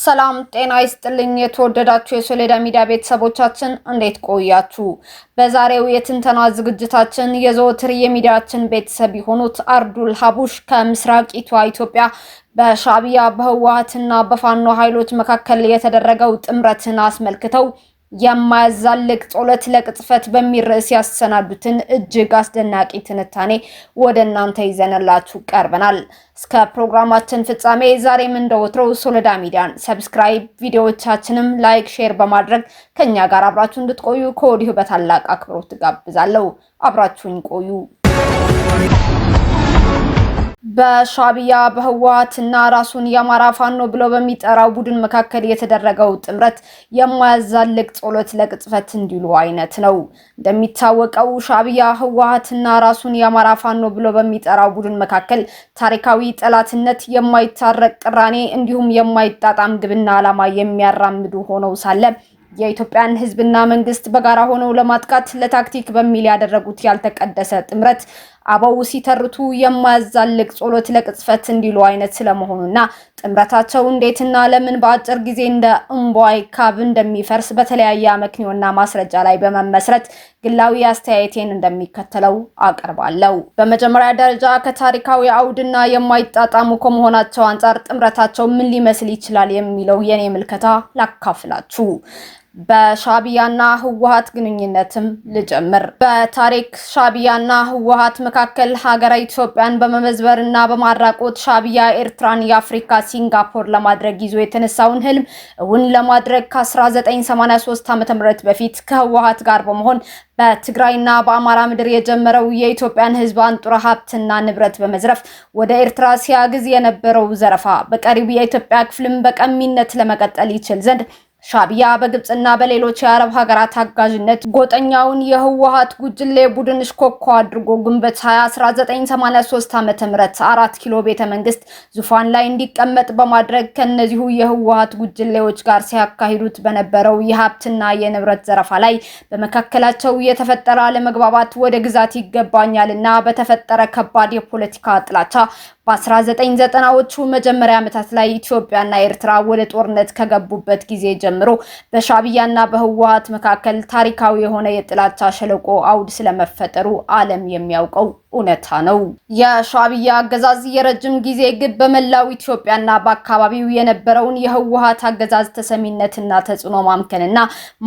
ሰላም ጤና ይስጥልኝ የተወደዳችሁ የሶሌዳ ሚዲያ ቤተሰቦቻችን እንዴት ቆያችሁ? በዛሬው የትንተና ዝግጅታችን የዘወትር የሚዲያችን ቤተሰብ የሆኑት አርዱል ሀቡሽ ከምስራቂቷ ኢትዮጵያ በሻዕቢያ በህወሓትና በፋኖ ኃይሎች መካከል የተደረገው ጥምረትን አስመልክተው የማያዛልቅ ጾለት ለቅጽፈት በሚል ርዕስ ያሰናዱትን እጅግ አስደናቂ ትንታኔ ወደ እናንተ ይዘንላችሁ ቀርበናል። እስከ ፕሮግራማችን ፍጻሜ ዛሬም እንደወትሮው ሶሌዳ ሚዲያን ሰብስክራይብ፣ ቪዲዮዎቻችንም ላይክ፣ ሼር በማድረግ ከኛ ጋር አብራችሁ እንድትቆዩ ከወዲሁ በታላቅ አክብሮት ጋብዛለሁ። አብራችሁኝ ቆዩ። በሻዕቢያ በህወሓትና ራሱን የአማራ ፋኖ ብሎ በሚጠራው ቡድን መካከል የተደረገው ጥምረት የማያዛልቅ ጾለት ለቅጽፈት እንዲሉ አይነት ነው። እንደሚታወቀው ሻዕቢያ ህወሓትና ራሱን የአማራ ፋኖ ብሎ በሚጠራው ቡድን መካከል ታሪካዊ ጠላትነት፣ የማይታረቅ ቅራኔ እንዲሁም የማይጣጣም ግብና ዓላማ የሚያራምዱ ሆነው ሳለ የኢትዮጵያን ህዝብና መንግስት በጋራ ሆነው ለማጥቃት ለታክቲክ በሚል ያደረጉት ያልተቀደሰ ጥምረት አበው ሲተርቱ የማያዛልቅ ጾለት ለቅጽፈት እንዲሉ አይነት ስለመሆኑና ጥምረታቸው እንዴትና ለምን በአጭር ጊዜ እንደ እምቧይ ካብ እንደሚፈርስ በተለያየ አመክንዮና ማስረጃ ላይ በመመስረት ግላዊ አስተያየቴን እንደሚከተለው አቀርባለሁ። በመጀመሪያ ደረጃ ከታሪካዊ አውድና የማይጣጣሙ ከመሆናቸው አንፃር ጥምረታቸው ምን ሊመስል ይችላል የሚለው የኔ ምልከታ ላካፍላችሁ። በሻዕቢያና ህወሓት ግንኙነትም ልጀምር። በታሪክ ሻዕቢያና ህወሓት መካከል ሀገረ ኢትዮጵያን በመመዝበርና በማራቆት ሻዕቢያ ኤርትራን የአፍሪካ ሲንጋፖር ለማድረግ ይዞ የተነሳውን ህልም እውን ለማድረግ ከ1983 ዓ.ም በፊት ከህወሓት ጋር በመሆን በትግራይና በአማራ ምድር የጀመረው የኢትዮጵያን ህዝብ አንጡራ ሀብትና ንብረት በመዝረፍ ወደ ኤርትራ ሲያግዝ የነበረው ዘረፋ በቀሪው የኢትዮጵያ ክፍልም በቀሚነት ለመቀጠል ይችል ዘንድ ሻዕቢያ በግብጽና በሌሎች የአረብ ሀገራት አጋዥነት ጎጠኛውን የህወሓት ጉጅሌ ቡድን ሽኮኮ አድርጎ ግንቦት 1983 ዓ.ም 4 ኪሎ ቤተ መንግስት ዙፋን ላይ እንዲቀመጥ በማድረግ ከነዚሁ የህወሓት ጉጅሌዎች ጋር ሲያካሂዱት በነበረው የሀብትና የንብረት ዘረፋ ላይ በመካከላቸው የተፈጠረ አለመግባባት ወደ ግዛት ይገባኛልና በተፈጠረ ከባድ የፖለቲካ ጥላቻ በ1990ዎቹ መጀመሪያ ዓመታት ላይ ኢትዮጵያና ኤርትራ ወደ ጦርነት ከገቡበት ጊዜ ጀምሮ በሻዕቢያና በህወሓት መካከል ታሪካዊ የሆነ የጥላቻ ሸለቆ አውድ ስለመፈጠሩ ዓለም የሚያውቀው እውነታ ነው። የሻዕቢያ አገዛዝ የረጅም ጊዜ ግብ በመላው ኢትዮጵያና በአካባቢው የነበረውን የህወሓት አገዛዝ ተሰሚነትና ተጽዕኖ ማምከንና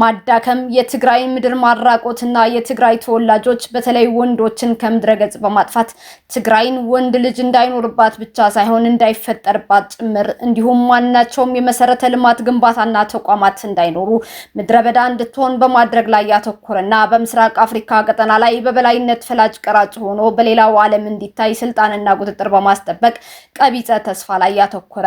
ማዳከም፣ የትግራይ ምድር ማራቆትና የትግራይ ተወላጆች በተለይ ወንዶችን ከምድረገጽ በማጥፋት ትግራይን ወንድ ልጅ እንዳይኖርባት ብቻ ሳይሆን እንዳይፈጠርባት ጭምር እንዲሁም ማናቸውም የመሰረተ ልማት ግንባታና ተቋማት እንዳይኖሩ ምድረ በዳ እንድትሆን በማድረግ ላይ ያተኮረና በምስራቅ አፍሪካ ቀጠና ላይ በበላይነት ፈላጭ ቀራጭ ሆኖ በሌላው ዓለም እንዲታይ ስልጣንና ቁጥጥር በማስጠበቅ ቀቢጸ ተስፋ ላይ ያተኮረ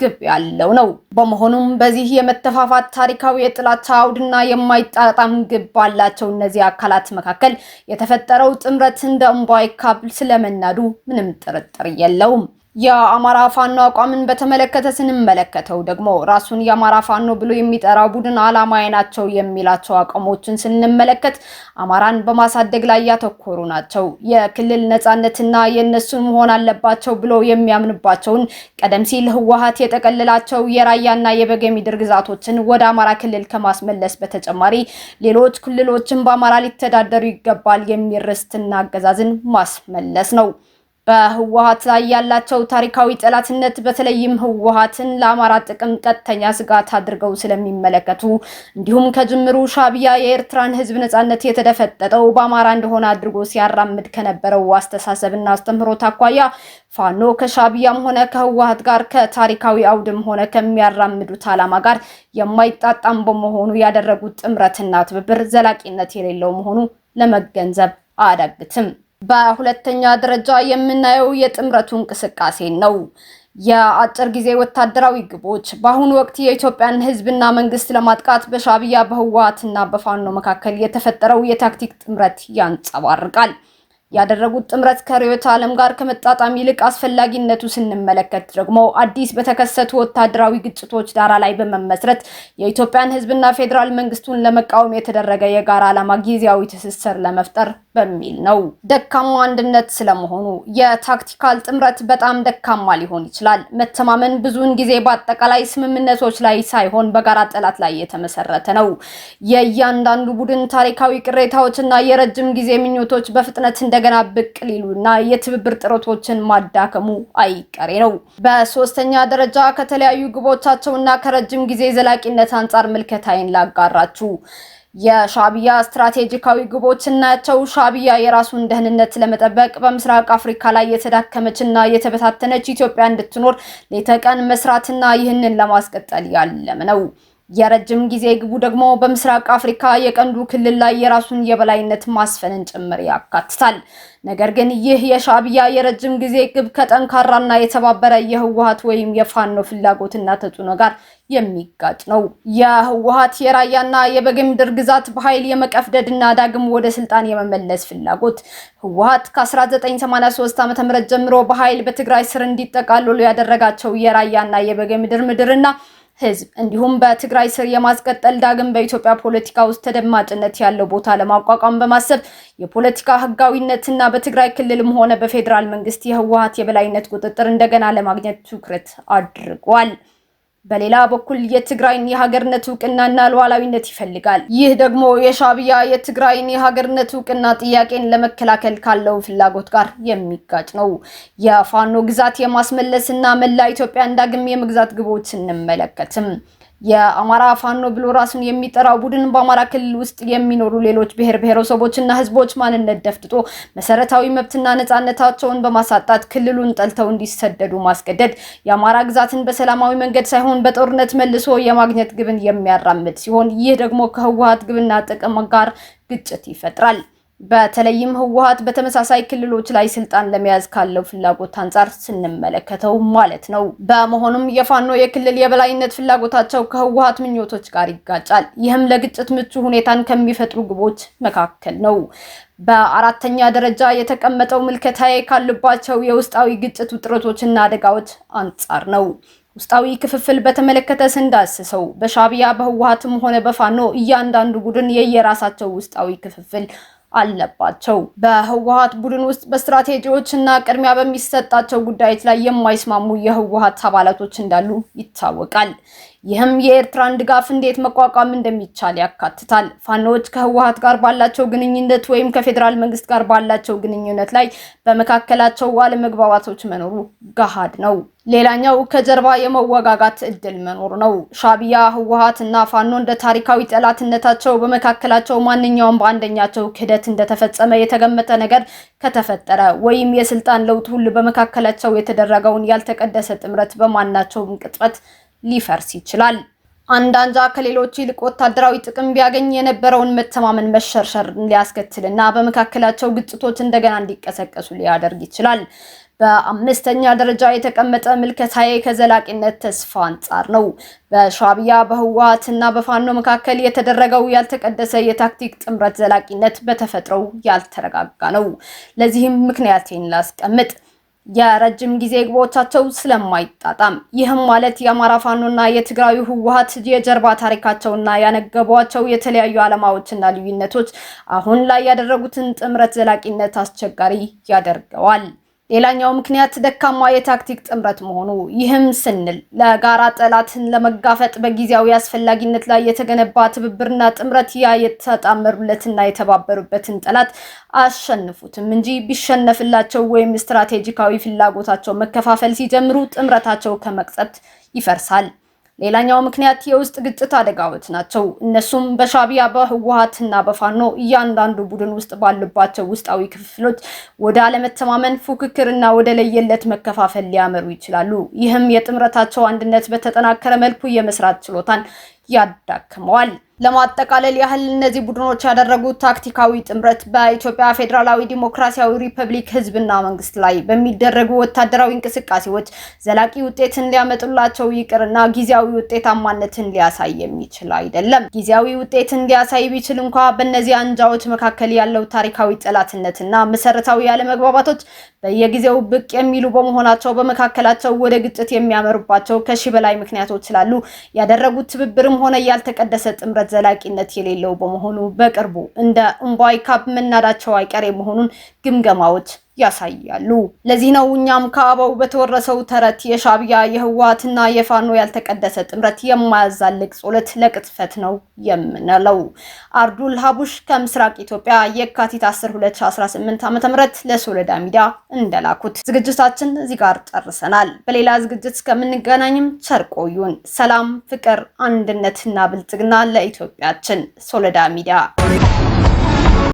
ግብ ያለው ነው። በመሆኑም በዚህ የመተፋፋት ታሪካዊ የጥላቻ አውድና የማይጣጣም ግብ ባላቸው እነዚህ አካላት መካከል የተፈጠረው ጥምረት እንደ እምቧይ ካብ ስለመናዱ ምንም ጥርጥር የለውም። የአማራ ፋኖ አቋምን በተመለከተ ስንመለከተው ደግሞ ራሱን የአማራ ፋኖ ብሎ የሚጠራው ቡድን ዓላማዬ ናቸው የሚላቸው አቋሞችን ስንመለከት አማራን በማሳደግ ላይ ያተኮሩ ናቸው። የክልል ነጻነትና የነሱ መሆን አለባቸው ብሎ የሚያምንባቸውን ቀደም ሲል ህወሓት የጠቀለላቸው የራያና የበጌምድር ግዛቶችን ወደ አማራ ክልል ከማስመለስ በተጨማሪ ሌሎች ክልሎችን በአማራ ሊተዳደሩ ይገባል የሚል ርስትና አገዛዝን ማስመለስ ነው። በህወሓት ላይ ያላቸው ታሪካዊ ጠላትነት በተለይም ህወሓትን ለአማራ ጥቅም ቀጥተኛ ስጋት አድርገው ስለሚመለከቱ እንዲሁም ከጅምሩ ሻዕቢያ የኤርትራን ህዝብ ነጻነት የተደፈጠጠው በአማራ እንደሆነ አድርጎ ሲያራምድ ከነበረው አስተሳሰብና አስተምህሮት አኳያ ፋኖ ከሻዕቢያም ሆነ ከህወሓት ጋር ከታሪካዊ አውድም ሆነ ከሚያራምዱት ዓላማ ጋር የማይጣጣም በመሆኑ ያደረጉት ጥምረትና ትብብር ዘላቂነት የሌለው መሆኑ ለመገንዘብ አያዳግትም። በሁለተኛ ደረጃ የምናየው የጥምረቱ እንቅስቃሴ ነው። የአጭር ጊዜ ወታደራዊ ግቦች በአሁኑ ወቅት የኢትዮጵያን ህዝብና መንግስት ለማጥቃት በሻዕቢያ በህወሓትና በፋኖ መካከል የተፈጠረው የታክቲክ ጥምረት ያንጸባርቃል። ያደረጉት ጥምረት ከርዕዮተ ዓለም ጋር ከመጣጣም ይልቅ አስፈላጊነቱ ስንመለከት ደግሞ አዲስ በተከሰቱ ወታደራዊ ግጭቶች ዳራ ላይ በመመስረት የኢትዮጵያን ህዝብና ፌዴራል መንግስቱን ለመቃወም የተደረገ የጋራ ዓላማ ጊዜያዊ ትስስር ለመፍጠር በሚል ነው። ደካማ አንድነት ስለመሆኑ የታክቲካል ጥምረት በጣም ደካማ ሊሆን ይችላል። መተማመን ብዙውን ጊዜ በአጠቃላይ ስምምነቶች ላይ ሳይሆን በጋራ ጠላት ላይ የተመሰረተ ነው። የእያንዳንዱ ቡድን ታሪካዊ ቅሬታዎችና የረጅም ጊዜ ምኞቶች በፍጥነት እንደገና ብቅ ሊሉና የትብብር ጥረቶችን ማዳከሙ አይቀሬ ነው። በሶስተኛ ደረጃ ከተለያዩ ግቦቻቸውና ከረጅም ጊዜ ዘላቂነት አንጻር ምልከታዬን ላጋራችሁ። የሻዕቢያ ስትራቴጂካዊ ግቦችናቸው ሻዕቢያ የራሱን ደህንነት ለመጠበቅ በምስራቅ አፍሪካ ላይ የተዳከመችና የተበታተነች ኢትዮጵያ እንድትኖር ሌተቀን መስራትና ይህንን ለማስቀጠል ያለም ነው። የረጅም ጊዜ ግቡ ደግሞ በምስራቅ አፍሪካ የቀንዱ ክልል ላይ የራሱን የበላይነት ማስፈንን ጭምር ያካትታል። ነገር ግን ይህ የሻዕቢያ የረጅም ጊዜ ግብ ከጠንካራና የተባበረ የህወሓት ወይም የፋኖ ፍላጎትና ተጽዕኖ ጋር የሚጋጭ ነው። የህወሓት የራያና የበጌምድር ግዛት በኃይል የመቀፍደድና ዳግም ወደ ስልጣን የመመለስ ፍላጎት ህወሓት ከ1983 ዓ.ም ጀምሮ በኃይል በትግራይ ስር እንዲጠቃለሉ ያደረጋቸው የራያና የበጌምድር ምድርና ህዝብ እንዲሁም በትግራይ ስር የማስቀጠል ዳግም በኢትዮጵያ ፖለቲካ ውስጥ ተደማጭነት ያለው ቦታ ለማቋቋም በማሰብ የፖለቲካ ህጋዊነትና በትግራይ ክልልም ሆነ በፌዴራል መንግስት የህወሓት የበላይነት ቁጥጥር እንደገና ለማግኘት ትኩረት አድርጓል። በሌላ በኩል የትግራይን የሀገርነት ዕውቅናና ሉዓላዊነት ይፈልጋል። ይህ ደግሞ የሻዕቢያ የትግራይን የሀገርነት ዕውቅና ጥያቄን ለመከላከል ካለው ፍላጎት ጋር የሚጋጭ ነው። የፋኖ ግዛት የማስመለስና መላ ኢትዮጵያን ዳግም የመግዛት ግቦች እንመለከትም። የአማራ ፋኖ ብሎ ራሱን የሚጠራው ቡድን በአማራ ክልል ውስጥ የሚኖሩ ሌሎች ብሔር ብሔረሰቦችና ህዝቦች ማንነት ደፍጥጦ መሰረታዊ መብትና ነፃነታቸውን በማሳጣት ክልሉን ጠልተው እንዲሰደዱ ማስገደድ የአማራ ግዛትን በሰላማዊ መንገድ ሳይሆን በጦርነት መልሶ የማግኘት ግብን የሚያራምድ ሲሆን ይህ ደግሞ ከህወሓት ግብና ጥቅም ጋር ግጭት ይፈጥራል። በተለይም ህወሓት በተመሳሳይ ክልሎች ላይ ስልጣን ለመያዝ ካለው ፍላጎት አንጻር ስንመለከተው ማለት ነው። በመሆኑም የፋኖ የክልል የበላይነት ፍላጎታቸው ከህወሓት ምኞቶች ጋር ይጋጫል። ይህም ለግጭት ምቹ ሁኔታን ከሚፈጥሩ ግቦች መካከል ነው። በአራተኛ ደረጃ የተቀመጠው ምልከታዬ ካሉባቸው የውስጣዊ ግጭት ውጥረቶችና አደጋዎች አንጻር ነው። ውስጣዊ ክፍፍል በተመለከተ ስንዳስሰው በሻዕቢያ በህወሓትም ሆነ በፋኖ እያንዳንዱ ቡድን የየራሳቸው ውስጣዊ ክፍፍል አለባቸው። በህወሓት ቡድን ውስጥ በስትራቴጂዎችና ቅድሚያ በሚሰጣቸው ጉዳዮች ላይ የማይስማሙ የህወሓት አባላቶች እንዳሉ ይታወቃል። ይህም የኤርትራን ድጋፍ እንዴት መቋቋም እንደሚቻል ያካትታል። ፋኖዎች ከህወሓት ጋር ባላቸው ግንኙነት ወይም ከፌዴራል መንግስት ጋር ባላቸው ግንኙነት ላይ በመካከላቸው አለመግባባቶች መኖሩ ገሃድ ነው። ሌላኛው ከጀርባ የመወጋጋት እድል መኖር ነው። ሻዕቢያ፣ ህወሓት እና ፋኖ እንደ ታሪካዊ ጠላትነታቸው በመካከላቸው ማንኛውም በአንደኛቸው ክህደት እንደተፈጸመ የተገመተ ነገር ከተፈጠረ ወይም የስልጣን ለውጥ ሁሉ በመካከላቸው የተደረገውን ያልተቀደሰ ጥምረት በማናቸውም ቅጽበት ሊፈርስ ይችላል። አንድ አንጃ ከሌሎች ይልቅ ወታደራዊ ጥቅም ቢያገኝ የነበረውን መተማመን መሸርሸር ሊያስከትልና በመካከላቸው ግጭቶች እንደገና እንዲቀሰቀሱ ሊያደርግ ይችላል። በአምስተኛ ደረጃ የተቀመጠ ምልከታዬ ከዘላቂነት ተስፋ አንጻር ነው። በሻዕቢያ በህወሓትና በፋኖ መካከል የተደረገው ያልተቀደሰ የታክቲክ ጥምረት ዘላቂነት በተፈጥሮው ያልተረጋጋ ነው። ለዚህም ምክንያቴን ላስቀምጥ። የረጅም ጊዜ ግቦቻቸው ስለማይጣጣም፣ ይህም ማለት የአማራ ፋኖና የትግራዩ ህወሓት የጀርባ ታሪካቸውና ያነገቧቸው የተለያዩ ዓላማዎችና ልዩነቶች አሁን ላይ ያደረጉትን ጥምረት ዘላቂነት አስቸጋሪ ያደርገዋል። ሌላኛው ምክንያት ደካማ የታክቲክ ጥምረት መሆኑ። ይህም ስንል ለጋራ ጠላትን ለመጋፈጥ በጊዜያዊ አስፈላጊነት ላይ የተገነባ ትብብርና ጥምረት ያ የተጣመሩለትና የተባበሩበትን ጠላት አሸንፉትም እንጂ ቢሸነፍላቸው ወይም ስትራቴጂካዊ ፍላጎታቸው መከፋፈል ሲጀምሩ ጥምረታቸው ከመቅጸት ይፈርሳል። ሌላኛው ምክንያት የውስጥ ግጭት አደጋዎች ናቸው። እነሱም በሻዕቢያ በህወሓትና በፋኖ እያንዳንዱ ቡድን ውስጥ ባሉባቸው ውስጣዊ ክፍፍሎች ወደ አለመተማመን፣ ፉክክርና ወደ ለየለት መከፋፈል ሊያመሩ ይችላሉ። ይህም የጥምረታቸው አንድነት በተጠናከረ መልኩ የመስራት ችሎታን ያዳክመዋል። ለማጠቃለል ያህል እነዚህ ቡድኖች ያደረጉት ታክቲካዊ ጥምረት በኢትዮጵያ ፌዴራላዊ ዲሞክራሲያዊ ሪፐብሊክ ህዝብና መንግስት ላይ በሚደረጉ ወታደራዊ እንቅስቃሴዎች ዘላቂ ውጤትን ሊያመጡላቸው ይቅርና ጊዜያዊ ውጤታማነትን ሊያሳይ የሚችል አይደለም። ጊዜያዊ ውጤትን ሊያሳይ ቢችል እንኳ በእነዚህ አንጃዎች መካከል ያለው ታሪካዊ ጠላትነትና መሰረታዊ ያለመግባባቶች በየጊዜው ብቅ የሚሉ በመሆናቸው በመካከላቸው ወደ ግጭት የሚያመሩባቸው ከሺህ በላይ ምክንያቶች ስላሉ ያደረጉት ትብብርም ሆነ ያልተቀደሰ ጥምረት ዘላቂነት የሌለው በመሆኑ በቅርቡ እንደ እምቧይ ካብ መናዳቸው አይቀሬ መሆኑን ግምገማዎች ያሳያሉ። ለዚህ ነው እኛም ከአበው በተወረሰው ተረት የሻዕቢያ የህወሓትና የፋኖ ያልተቀደሰ ጥምረት የማያዛልቅ ጸሎት ለቅጥፈት ነው የምንለው። አርዱል ሀቡሽ ከምስራቅ ኢትዮጵያ የካቲት 10 2018 ዓ.ም ለሶሎዳ ሚዲያ እንደላኩት ዝግጅታችን እዚህ ጋር ጨርሰናል። በሌላ ዝግጅት እስከምንገናኝም ቸር ቆዩን። ሰላም፣ ፍቅር፣ አንድነትና ብልጽግና ለኢትዮጵያችን። ሶሎዳ ሚዲያ